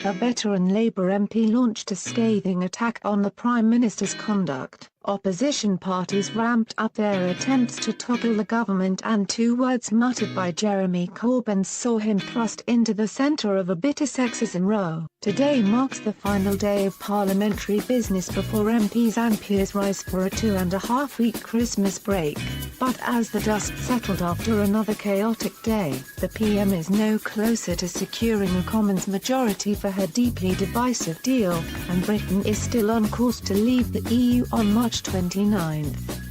a veteran Labour MP launched a scathing attack on the Prime Minister's conduct. Opposition parties ramped up their attempts to topple the government, and 2 words muttered by Jeremy Corbyn saw him thrust into the centre of a bitter sexism row. Today marks the final day of parliamentary business before MPs and peers rise for a 2.5-week Christmas break. But as the dust settled after another chaotic day, the PM is no closer to securing a Commons majority for her deeply divisive deal, and Britain is still on course to leave the EU on March 29,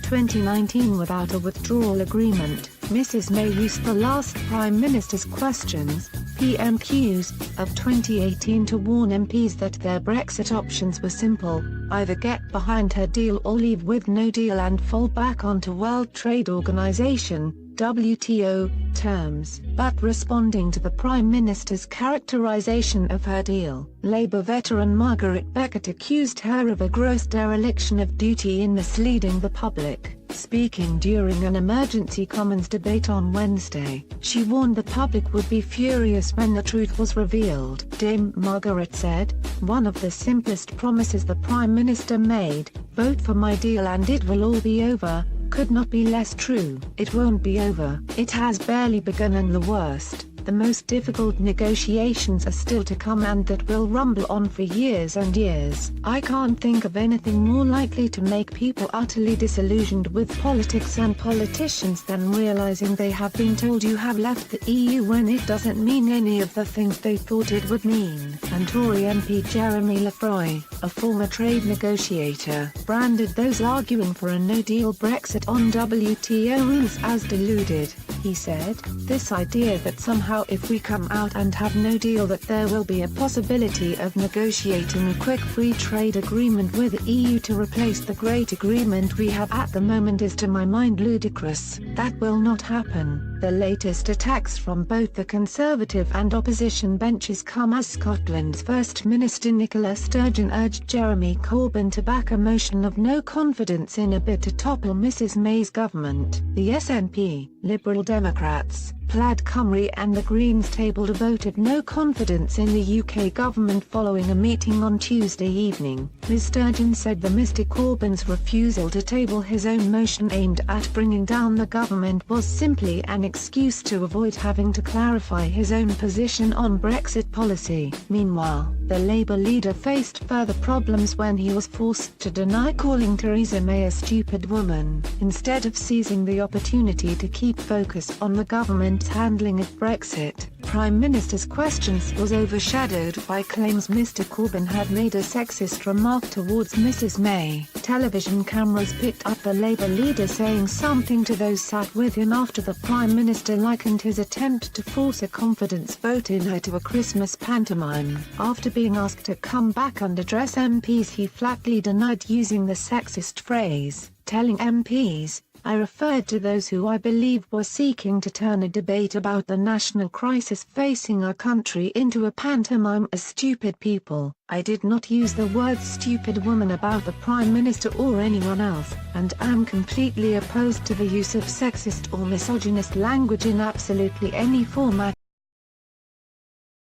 2019 without a withdrawal agreement. Mrs May used the last Prime Minister's questions, PMQs, of 2018 to warn MPs that their Brexit options were simple: either get behind her deal or leave with no deal and fall back onto World Trade Organization (WTO) terms. But responding to the Prime Minister's characterization of her deal, Labour veteran Margaret Beckett accused her of a gross dereliction of duty in misleading the public. Speaking during an emergency Commons debate on Wednesday, she warned the public would be furious when the truth was revealed. Dame Margaret said, "One of the simplest promises the Prime Minister made, vote for my deal and it will all be over, could not be less true. It won't be over. It has barely begun, and the worst, the most difficult negotiations are still to come, and that will rumble on for years and years. I can't think of anything more likely to make people utterly disillusioned with politics and politicians than realizing they have been told you have left the EU when it doesn't mean any of the things they thought it would mean." And Tory MP Jeremy Lefroy, a former trade negotiator, branded those arguing for a no-deal Brexit on WTO rules as deluded. He said, "This idea that somehow if we come out and have no deal that there will be a possibility of negotiating a quick free trade agreement with the EU to replace the great agreement we have at the moment is to my mind ludicrous. That will not happen." The latest attacks from both the Conservative and opposition benches come as Scotland's First Minister Nicola Sturgeon urged Jeremy Corbyn to back a motion of no confidence in a bid to topple Mrs May's government. The SNP, Liberal Democrats, Plaid Cymru and the Greens tabled a vote of no confidence in the UK government following a meeting on Tuesday evening. Ms Sturgeon said the Mr Corbyn's refusal to table his own motion aimed at bringing down the government was simply an excuse to avoid having to clarify his own position on Brexit policy. Meanwhile, the Labour leader faced further problems when he was forced to deny calling Theresa May a stupid woman. Instead of seizing the opportunity to keep focus on the government's handling of Brexit, Prime Minister's questions was overshadowed by claims Mr Corbyn had made a sexist remark towards Mrs May. Television cameras picked up the Labour leader saying something to those sat with him after the Prime Minister likened his attempt to force a confidence vote in her to a Christmas pantomime. After being asked to come back and address MPs, he flatly denied using the sexist phrase, telling MPs, "I referred to those who I believe were seeking to turn a debate about the national crisis facing our country into a pantomime as stupid people. I did not use the word stupid woman about the Prime Minister or anyone else, and am completely opposed to the use of sexist or misogynist language in absolutely any format